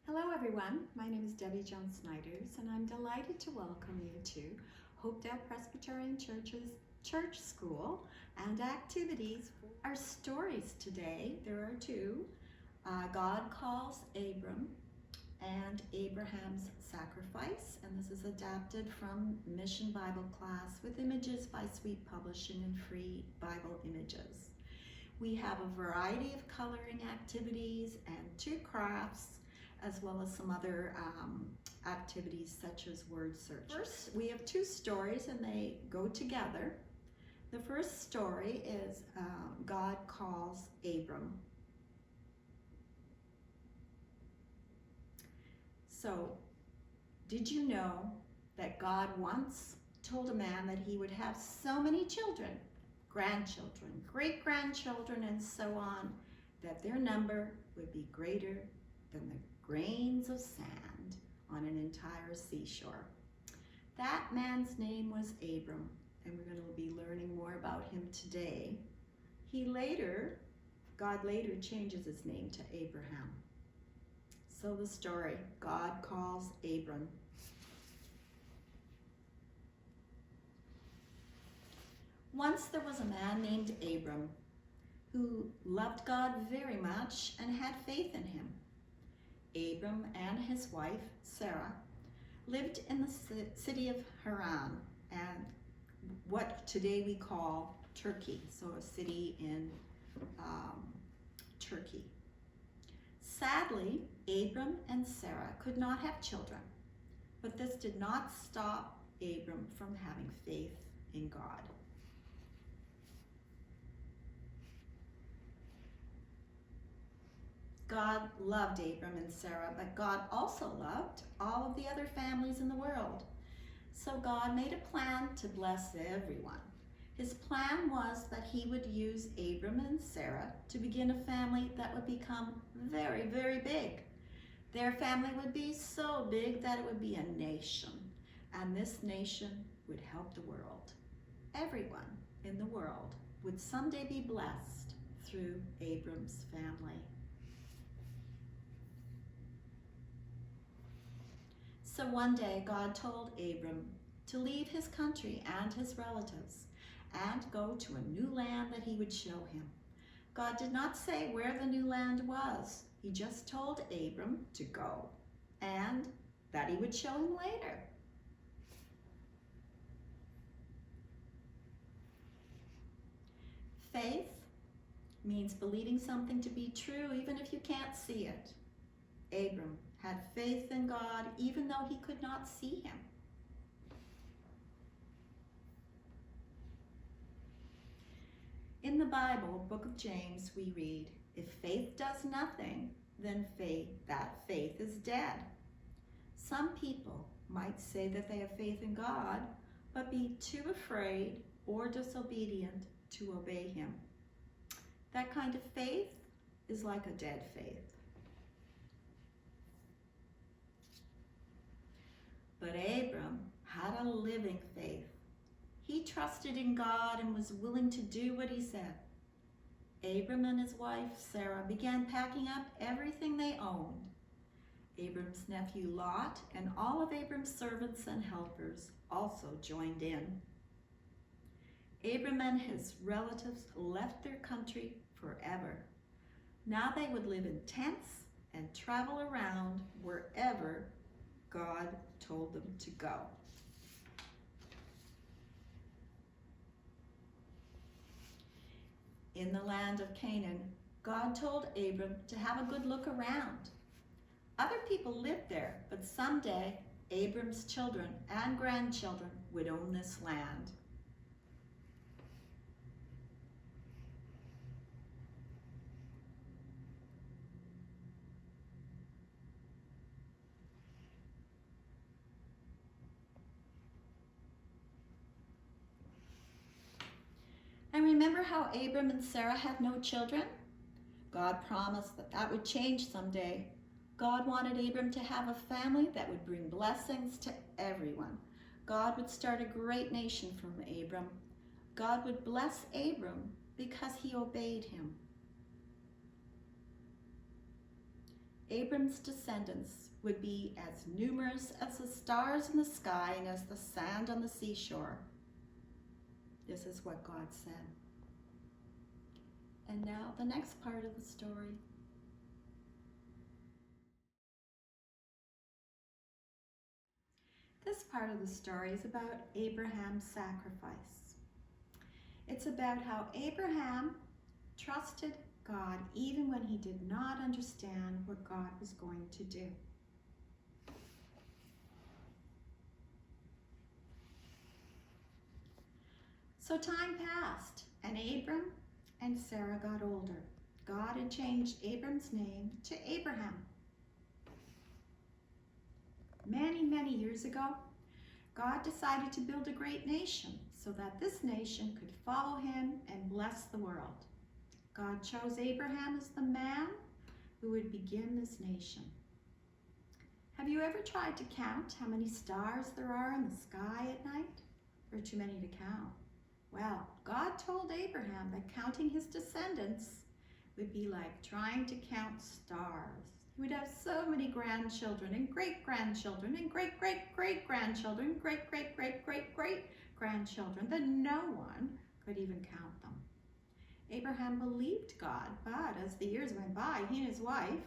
Hello everyone, my name is Debbie Jones-Snyders and I'm delighted to welcome you to Hopedale Presbyterian Church's Church School and activities. Our stories today, there are two. God Calls Abram and Abraham's Sacrifice, and this is adapted from Mission Bible Class with images by Sweet Publishing and free Bible images. We have a variety of coloring activities and two crafts, as well as some other activities such as word search. First, we have two stories and they go together. The first story is God Calls Abram. So, did you know that God once told a man that he would have so many children, grandchildren, great-grandchildren, and so on, that their number would be greater than the grains of sand on an entire seashore? That man's name was Abram, and we're going to be learning more about him today. God later changes his name to Abraham. So the story, God Calls Abram. Once there was a man named Abram who loved God very much and had faith in him. Abram and his wife, Sarah, lived in the city of Haran, and what today we call Turkey, so a city in Turkey. Sadly, Abram and Sarah could not have children, but this did not stop Abram from having faith in God. God loved Abram and Sarah, but God also loved all of the other families in the world. So God made a plan to bless everyone. His plan was that he would use Abram and Sarah to begin a family that would become very, very big. Their family would be so big that it would be a nation, and this nation would help the world. Everyone in the world would someday be blessed through Abram's family. So one day God told Abram to leave his country and his relatives and go to a new land that he would show him. God did not say where the new land was. He just told Abram to go and that he would show him later. Faith means believing something to be true even if you can't see it. Abram had faith in God even though he could not see him. In the Bible, book of James, we read, "If faith does nothing, then that faith is dead." Some people might say that they have faith in God, but be too afraid or disobedient to obey him. That kind of faith is like a dead faith. But Abram had a living faith. He trusted in God and was willing to do what he said. Abram and his wife, Sarah, began packing up everything they owned. Abram's nephew Lot and all of Abram's servants and helpers also joined in. Abram and his relatives left their country forever. Now they would live in tents and travel around wherever God told them to go. In the land of Canaan, God told Abram to have a good look around. Other people lived there, but someday Abram's children and grandchildren would own this land. And remember how Abram and Sarah had no children? God promised that that would change someday. God wanted Abram to have a family that would bring blessings to everyone. God would start a great nation from Abram. God would bless Abram because he obeyed him. Abram's descendants would be as numerous as the stars in the sky and as the sand on the seashore. This is what God said. And now the next part of the story. This part of the story is about Abraham's sacrifice. It's about how Abraham trusted God even when he did not understand what God was going to do. So time passed, and Abram and Sarah got older. God had changed Abram's name to Abraham. Many, many years ago, God decided to build a great nation so that this nation could follow him and bless the world. God chose Abraham as the man who would begin this nation. Have you ever tried to count how many stars there are in the sky at night? There are too many to count. Well, God told Abraham that counting his descendants would be like trying to count stars. He would have so many grandchildren and great-grandchildren and great-great-great-grandchildren, great-great-great-great-great-grandchildren that no one could even count them. Abraham believed God, but as the years went by, he and his wife,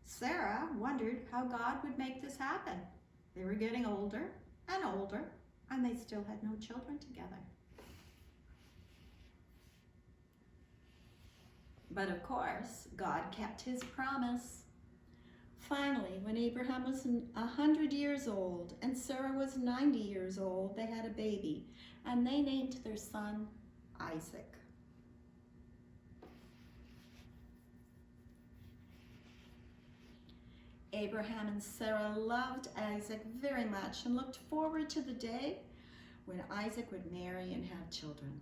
Sarah, wondered how God would make this happen. They were getting older, and they still had no children together. But of course, God kept his promise. Finally, when Abraham was 100 years old and Sarah was 90 years old, they had a baby, and they named their son Isaac. Abraham and Sarah loved Isaac very much and looked forward to the day when Isaac would marry and have children.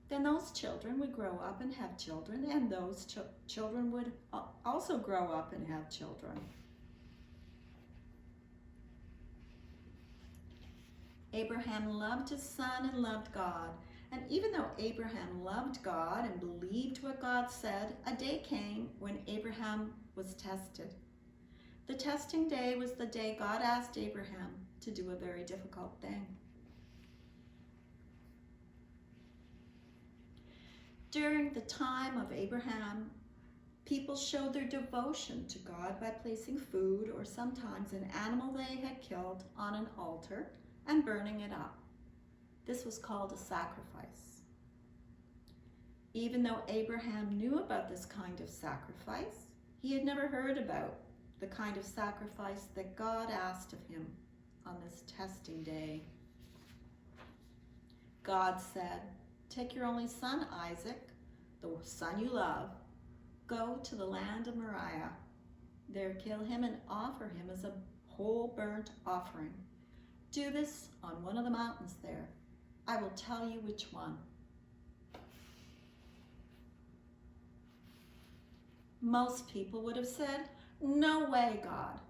Then those children would grow up and have children, and those children would also grow up and have children. Abraham loved his son and loved God. And even though Abraham loved God and believed what God said, a day came when Abraham was tested. The testing day was the day God asked Abraham to do a very difficult thing. During the time of Abraham, people showed their devotion to God by placing food or sometimes an animal they had killed on an altar and burning it up. This was called a sacrifice. Even though Abraham knew about this kind of sacrifice, he had never heard about the kind of sacrifice that God asked of him on this testing day. God said, "Take your only son, Isaac, the son you love, go to the land of Moriah. There kill him and offer him as a whole burnt offering. Do this on one of the mountains there. I will tell you which one." Most people would have said, "No way, God."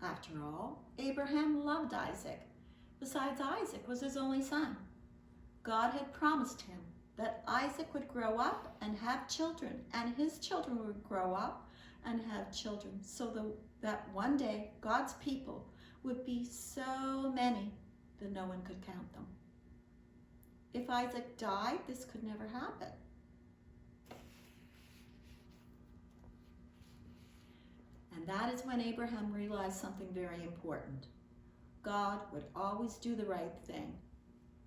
After all, Abraham loved Isaac. Besides, Isaac was his only son. God had promised him that Isaac would grow up and have children, and his children would grow up and have children, so that one day God's people would be so many that no one could count them. If Isaac died, this could never happen. And that is when Abraham realized something very important. God would always do the right thing.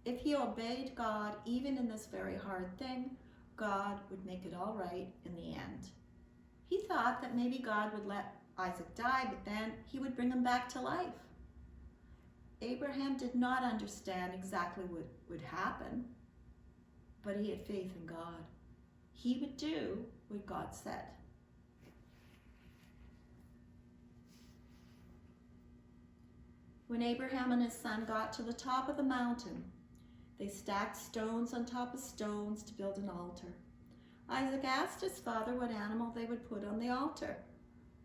If he obeyed God, even in this very hard thing, God would make it all right in the end. He thought that maybe God would let Isaac die, but then he would bring him back to life. Abraham did not understand exactly what would happen, but he had faith in God. He would do what God said. When Abraham and his son got to the top of the mountain, they stacked stones on top of stones to build an altar. Isaac asked his father what animal they would put on the altar.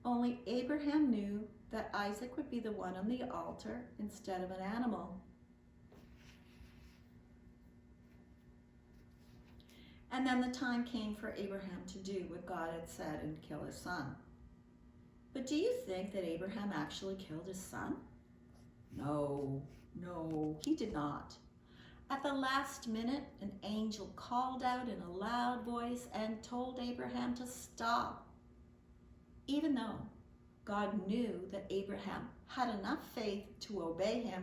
Only Abraham knew that Isaac would be the one on the altar instead of an animal. And then the time came for Abraham to do what God had said and kill his son. But do you think that Abraham actually killed his son? No, he did not. At the last minute, an angel called out in a loud voice and told Abraham to stop. Even though God knew that Abraham had enough faith to obey him,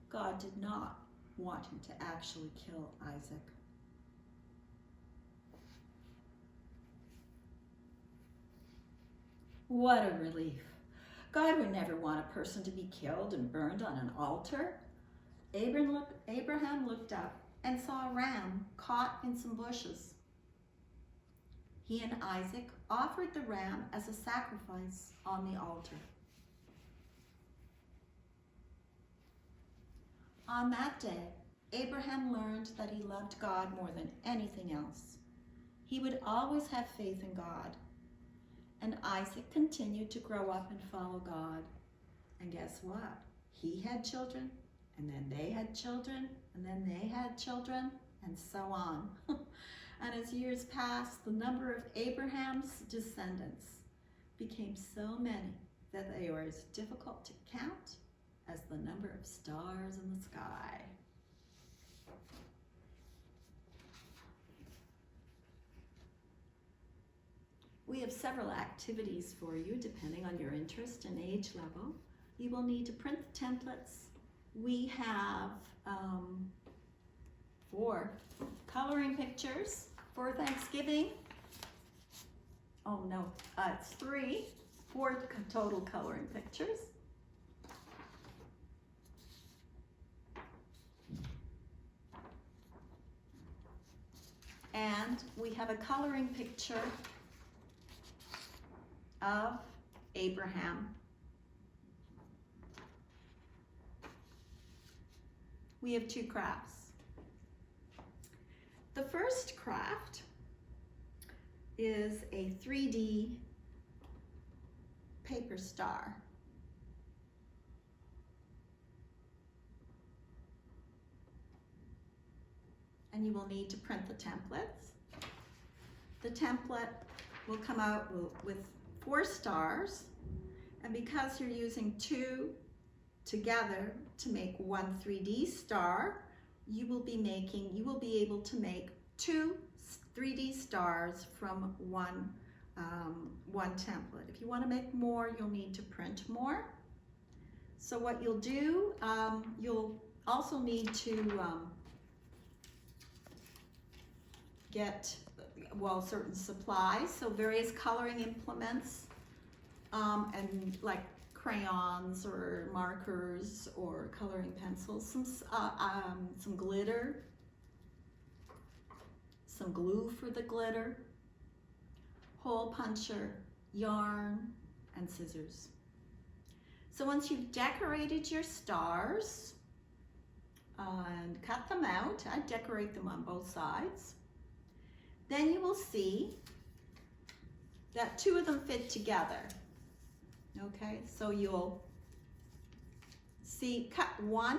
God did not want him to actually kill Isaac. What a relief. God would never want a person to be killed and burned on an altar. Abraham looked up and saw a ram caught in some bushes. He and Isaac offered the ram as a sacrifice on the altar. On that day, Abraham learned that he loved God more than anything else. He would always have faith in God. And Isaac continued to grow up and follow God. And guess what? He had children, and then they had children, and then they had children, and so on. And as years passed, the number of Abraham's descendants became so many that they were as difficult to count as the number of stars in the sky. We have several activities for you depending on your interest and age level. You will need to print the templates. We have 4 coloring pictures for Thanksgiving. Oh no, it's 4 total coloring pictures. And we have a coloring picture of Abraham. We have 2 crafts. The first craft is a 3D paper star. And you will need to print the templates. The template will come out with 4 stars, and because you're using 2 together to make one 3D star, you will be able to make 2 3D stars from one template. If you want to make more, you'll need to print more. So what you'll do, you'll also need to get certain supplies, so various coloring implements, and like crayons or markers or coloring pencils, some glitter, some glue for the glitter, hole puncher, yarn, and scissors. So once you've decorated your stars and cut them out, I decorate them on both sides, then you will see that 2 of them fit together. Okay, so you'll see, cut one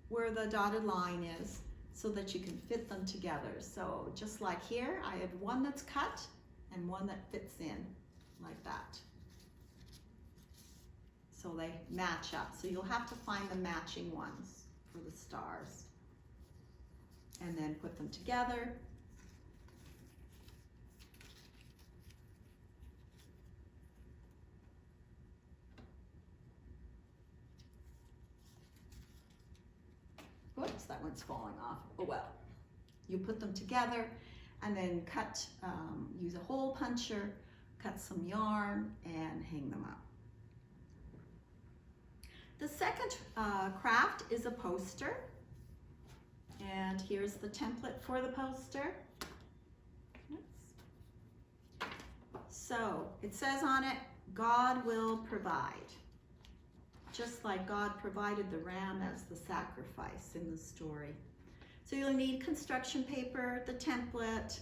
where the dotted line is so that you can fit them together. So just like here, I have one that's cut and one that fits in like that. So they match up. So you'll have to find the matching ones for the stars and then put them together. Whoops, that one's falling off. Oh well. You put them together and then cut, use a hole puncher, cut some yarn, and hang them up. The second craft is a poster. And here's the template for the poster. So it says on it, God will provide. Just like God provided the ram as the sacrifice in the story. So you'll need construction paper, the template,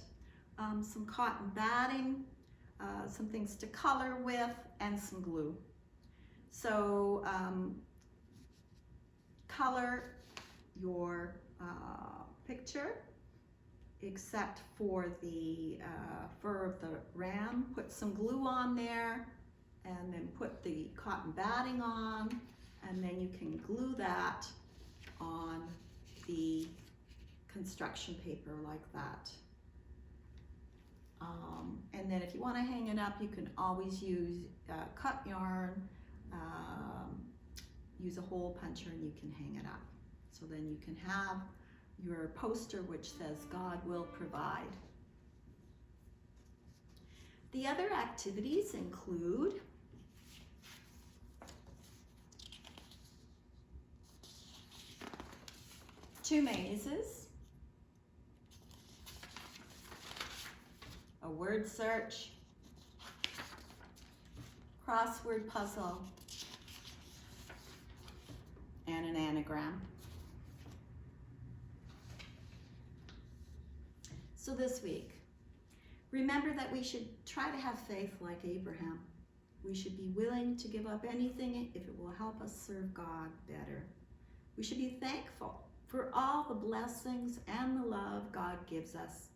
some cotton batting, some things to color with, and some glue. So color your picture, except for the fur of the ram. Put some glue on there and then put the cotton batting on, and then you can glue that on the construction paper like that. And then if you want to hang it up, you can always use cut yarn, use a hole puncher, and you can hang it up. So then you can have your poster which says God will provide. The other activities include two mazes, a word search, crossword puzzle, and an anagram. So this week, remember that we should try to have faith like Abraham. We should be willing to give up anything if it will help us serve God better. We should be thankful for all the blessings and the love God gives us.